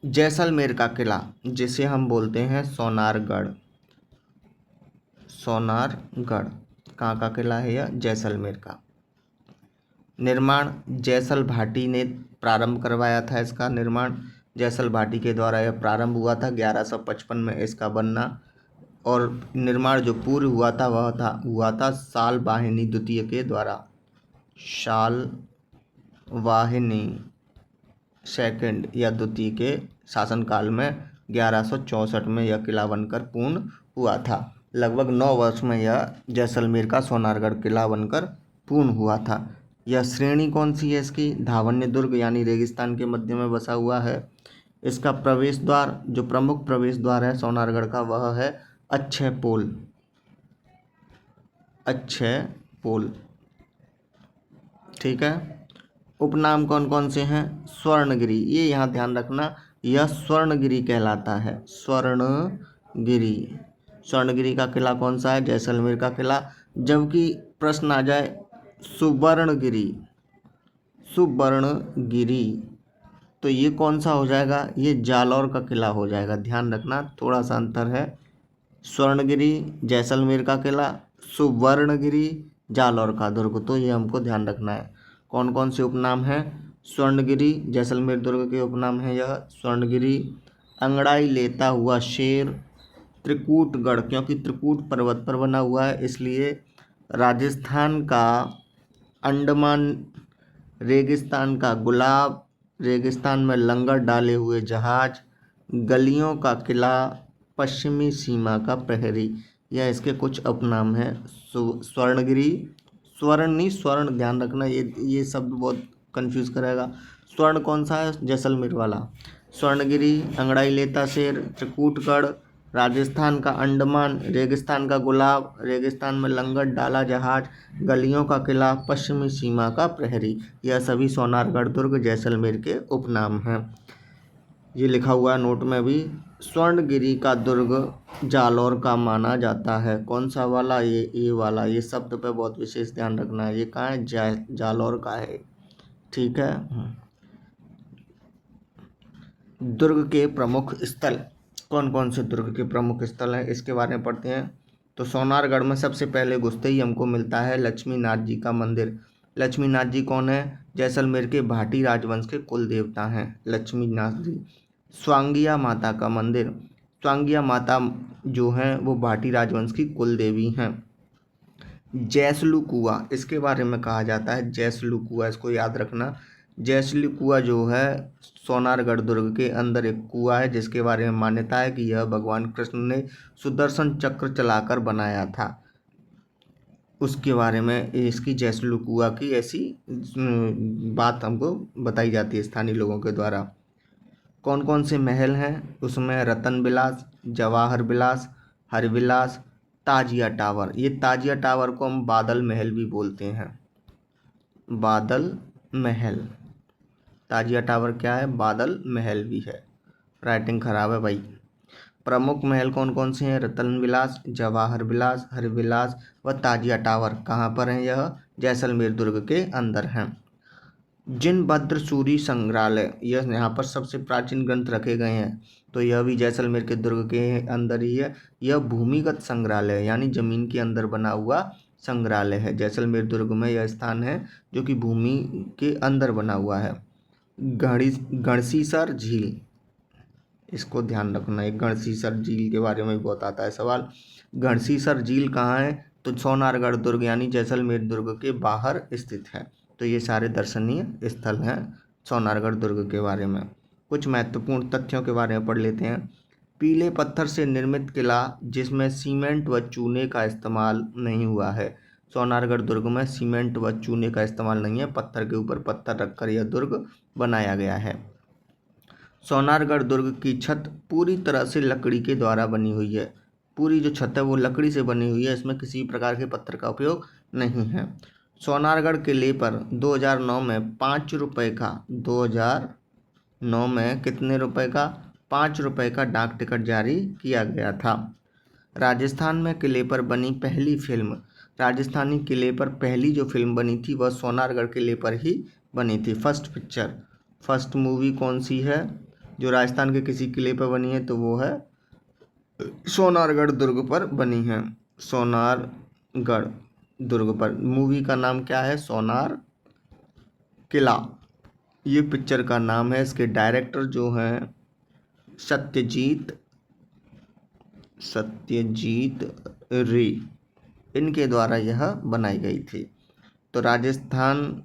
जैसलमेर का किला जिसे हम बोलते हैं सोनारगढ़। सोनारगढ़ कहाँ का किला है यह? जैसलमेर का। निर्माण जैसल भाटी ने प्रारंभ करवाया था। इसका निर्माण जैसल भाटी के द्वारा यह प्रारंभ हुआ था 1155 में इसका बनना। और निर्माण जो पूर्ण हुआ था वह हुआ था साल वाहिनी द्वितीय के द्वारा। साल वाहिनी सेकंड या द्वितीय के शासनकाल में 1164 में यह किला बनकर पूर्ण हुआ था। लगभग 9 वर्ष में यह जैसलमेर का सोनारगढ़ किला बनकर पूर्ण हुआ था। यह श्रेणी कौन सी है इसकी? धावन्य दुर्ग यानी रेगिस्तान के मध्य में बसा हुआ है। इसका प्रवेश द्वार, जो प्रमुख प्रवेश द्वार है सोनारगढ़ का, वह है अक्षय पोल। अक्षय पोल, ठीक है। उपनाम कौन कौन से हैं? स्वर्णगिरी, ये यहाँ ध्यान रखना, यह स्वर्णगिरी कहलाता है। स्वर्णगिरी, स्वर्णगिरी का किला कौन सा है? जैसलमेर का किला। जबकि प्रश्न आ जाए सुवर्णगिरी, सुवर्णगिरी, तो ये कौन सा हो जाएगा? ये जालौर का किला हो जाएगा। ध्यान रखना, थोड़ा सा अंतर है। स्वर्णगिरी जैसलमेर का किला, सुवर्णगिरी जालौर का दुर्ग, तो ये हमको ध्यान रखना है। कौन कौन से उपनाम हैं? स्वर्णगिरी जैसलमेर दुर्ग के उपनाम है यह स्वर्णगिरी। अंगड़ाई लेता हुआ शेर, त्रिकूटगढ़, क्योंकि त्रिकूट पर्वत पर बना हुआ है इसलिए। राजस्थान का अंडमान, रेगिस्तान का गुलाब, रेगिस्तान में लंगर डाले हुए जहाज, गलियों का किला, पश्चिमी सीमा का प्रहरी, यह इसके कुछ उपनाम हैं। स्वर्णगिरी, स्वर्ण नहीं स्वर्ण, ध्यान रखना, ये शब्द बहुत कंफ्यूज करेगा। स्वर्ण कौन सा है? जैसलमेर वाला। स्वर्णगिरी, अंगड़ाई लेता शेर, त्रिकूटगढ़, राजस्थान का अंडमान, रेगिस्तान का गुलाब, रेगिस्तान में लंगर डाला जहाज, गलियों का किला, पश्चिमी सीमा का प्रहरी, यह सभी सोनारगढ़ दुर्ग जैसलमेर के उपनाम हैं। ये लिखा हुआ है नोट में भी। स्वर्णगिरी का दुर्ग जालौर का माना जाता है। कौन सा वाला? ये वाला। ये शब्द पे बहुत विशेष ध्यान रखना है। ये कहाँ है? जालौर का है, ठीक है। दुर्ग के प्रमुख स्थल, कौन कौन से दुर्ग के प्रमुख स्थल हैं इसके बारे में पढ़ते हैं। तो सोनारगढ़ में सबसे पहले घुसते ही हमको मिलता है लक्ष्मीनाथ जी का मंदिर। लक्ष्मीनाथ जी कौन है? जैसलमेर के भाटी राजवंश के कुल देवता हैं लक्ष्मीनाथ जी। स्वांगिया माता का मंदिर, स्वांगिया माता जो हैं वो भाटी राजवंश की कुल देवी हैं। जैसलू कुआं, इसके बारे में कहा जाता है जैसलू कुआं, इसको याद रखना। जैसलू कुआं जो है सोनारगढ़ दुर्ग के अंदर एक कुआं है जिसके बारे में मान्यता है कि यह भगवान कृष्ण ने सुदर्शन चक्र चलाकर बनाया था। उसके बारे में इसकी जैसलू कुआं की ऐसी बात हमको बताई जाती है स्थानीय लोगों के द्वारा। कौन कौन से महल हैं उसमें? रतन विलास, जवाहर विलास, हरविलास, ताजिया टावर। ये ताजिया टावर को हम बादल महल भी बोलते हैं। बादल महल, ताजिया टावर क्या है? बादल महल भी है। राइटिंग खराब है भाई। प्रमुख महल कौन कौन से हैं? रतन विलास, जवाहर विलास, हरविलास व ताजिया टावर। कहाँ पर हैं यह? जैसलमेर दुर्ग के अंदर हैं। जिनभद्र सूरी संग्रहालय, यह यहाँ पर सबसे प्राचीन ग्रंथ रखे गए हैं, तो यह भी जैसलमेर के दुर्ग के अंदर ही है। यह भूमिगत संग्रहालय यानी जमीन के अंदर बना हुआ संग्रहालय है। जैसलमेर दुर्ग में यह स्थान है जो कि भूमि के अंदर बना हुआ है। गढ़सीसर झील, इसको ध्यान रखना है। गढ़सीसर झील के बारे में भी बहुत आता है सवाल। गढ़सीसर झील कहाँ है? तो सोनारगढ़ दुर्ग यानी जैसलमेर दुर्ग के बाहर स्थित है। तो ये सारे दर्शनीय स्थल हैं सोनारगढ़ दुर्ग के बारे में। कुछ महत्वपूर्ण तथ्यों के बारे में पढ़ लेते हैं। पीले पत्थर से निर्मित किला जिसमें सीमेंट व चूने का इस्तेमाल नहीं हुआ है। सोनारगढ़ दुर्ग में सीमेंट व चूने का इस्तेमाल नहीं है, पत्थर के ऊपर पत्थर रखकर यह दुर्ग बनाया गया है। सोनारगढ़ दुर्ग की छत पूरी तरह से लकड़ी के द्वारा बनी हुई है। पूरी जो छत है वो लकड़ी से बनी हुई है, इसमें किसी प्रकार के पत्थर का उपयोग नहीं है। सोनारगढ़ किले पर 2009 में 5 रुपये का, 2009 में कितने रुपए का? 5 रुपये का डाक टिकट जारी किया गया था। राजस्थान में किले पर बनी पहली फिल्म, राजस्थानी किले पर पहली जो फिल्म बनी थी वह सोनारगढ़ किले पर ही बनी थी। फर्स्ट पिक्चर, फर्स्ट मूवी कौन सी है? जो राजस्थान के किसी किले पर बनी है तो वो है सोनारगढ़ दुर्ग पर बनी है। सोनारगढ़ दुर्ग पर। मूवी का नाम क्या है? सोनार किला। ये पिक्चर का नाम है। इसके डायरेक्टर जो हैं सत्यजीत रे, इनके द्वारा यह बनाई गई थी। तो राजस्थान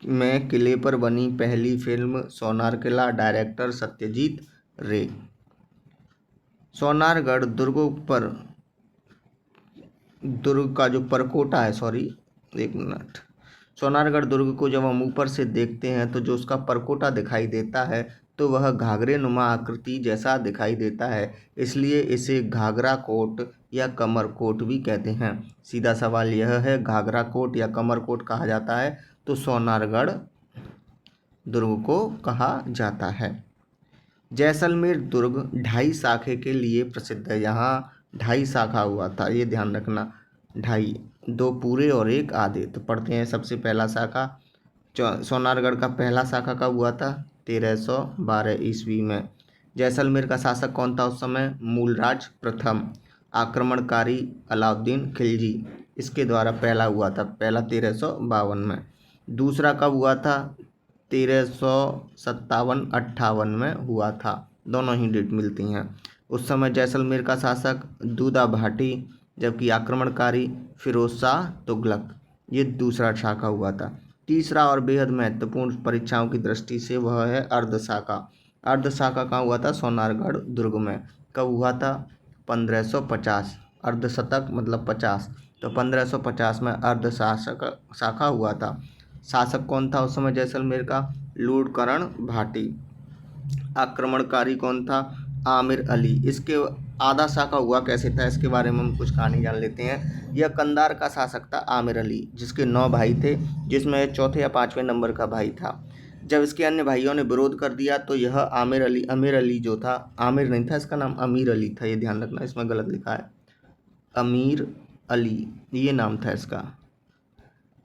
में किले पर बनी पहली फिल्म सोनार किला, डायरेक्टर सत्यजीत रे। सोनारगढ़ दुर्ग का जो परकोटा है, एक मिनट। सोनारगढ़ दुर्ग को जब हम ऊपर से देखते हैं तो जो उसका परकोटा दिखाई देता है तो वह घाघरे नुमा आकृति जैसा दिखाई देता है, इसलिए इसे घाघरा कोट या कमर कोट भी कहते हैं। सीधा सवाल यह है, घाघरा कोट या कमर कोट कहा जाता है तो सोनारगढ़ दुर्ग को कहा जाता है। जैसलमेर दुर्ग 2.5 शाखे के लिए प्रसिद्ध है। यहाँ 2.5 शाखा हुआ था, ये ध्यान रखना, 2.5, 2 पूरे और 1 आधे। तो पढ़ते हैं सबसे पहला शाखा। सोनारगढ़ का पहला शाखा कब हुआ था? 1312 ईस्वी में। जैसलमेर का शासक कौन था उस समय? मूलराज प्रथम। आक्रमणकारी अलाउद्दीन खिलजी, इसके द्वारा पहला हुआ था, पहला 1352 में। दूसरा कब हुआ था? 1357-58 में हुआ था। दोनों ही डेट मिलती हैं। उस समय जैसलमेर का शासक दूदा भाटी, जबकि आक्रमणकारी फिरोज शाह तुगलक। ये दूसरा शाखा हुआ था। तीसरा और बेहद महत्वपूर्ण परीक्षाओं की दृष्टि से वह है अर्ध शाखा। अर्ध शाखा कहाँ हुआ था? सोनारगढ़ दुर्ग में। कब हुआ था? 1550। अर्ध शतक मतलब 50, तो 1550 में अर्ध शाखा हुआ था। शासक कौन था उस समय जैसलमेर का? लूणकरण भाटी। आक्रमणकारी कौन था? आमिर अली। इसके आधा शाखा हुआ कैसे था, इसके बारे में हम कुछ कहानी जान लेते हैं। यह कंधार का शासक था आमिर अली, जिसके 9 भाई थे, जिसमें चौथे या 5वें नंबर का भाई था। जब इसके अन्य भाइयों ने विरोध कर दिया तो यह अमीर अली जो था, आमिर नहीं था, इसका नाम अमीर अली था, ये ध्यान रखना, इसमें गलत लिखा है। अमीर अली ये नाम था इसका।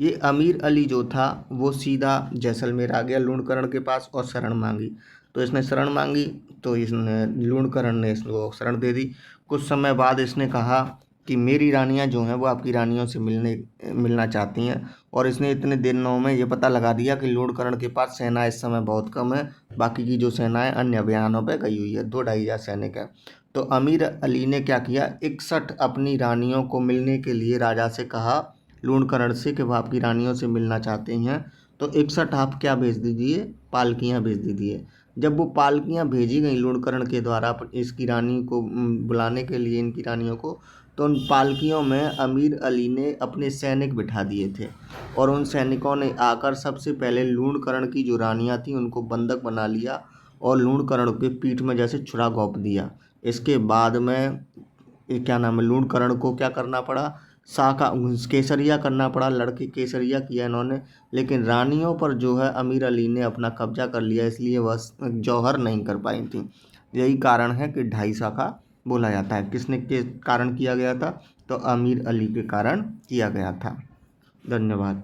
ये अमीर अली जो था वो सीधा जैसलमेर आ गया लूणकरण के पास और शरण मांगी। तो इसने शरण मांगी तो इसने लूणकरण ने इसको शरण दे दी। कुछ समय बाद इसने कहा कि मेरी रानियां जो हैं वो आपकी रानियों से मिलना चाहती हैं, और इसने इतने दिनों में ये पता लगा दिया कि लूणकरण के पास सेना इस समय बहुत कम है, बाकी की जो सेनाएं अन्य अभियानों पर गई हुई है, 2-2.5 सैनिक है। तो अमीर अली ने क्या किया, 61 अपनी रानियों को मिलने के लिए राजा से कहा, लूणकरण से, कि वह आपकी रानियों से मिलना चाहते हैं, तो 61 आप क्या भेज दीजिए? पालकियाँ भेज दीजिए। जब वो पालकियाँ भेजी गई लूणकरण के द्वारा इसकी रानी को बुलाने के लिए, इनकी रानियों को, तो उन पालकियों में अमीर अली ने अपने सैनिक बिठा दिए थे, और उन सैनिकों ने आकर सबसे पहले लूणकरण की जो रानियाँ थीं उनको बंधक बना लिया और लूणकरण के पीठ में जैसे छुरा घोंप दिया। इसके बाद में क्या नाम है, लूणकरण को क्या करना पड़ा? शाखा केसरिया करना पड़ा। लड़के केसरिया किया इन्होंने, लेकिन रानियों पर जो है अमीर अली ने अपना कब्जा कर लिया, इसलिए वह जौहर नहीं कर पाई थी। यही कारण है कि 2.5 शाखा बोला जाता है। किसने के कारण किया गया था? तो अमीर अली के कारण किया गया था। धन्यवाद।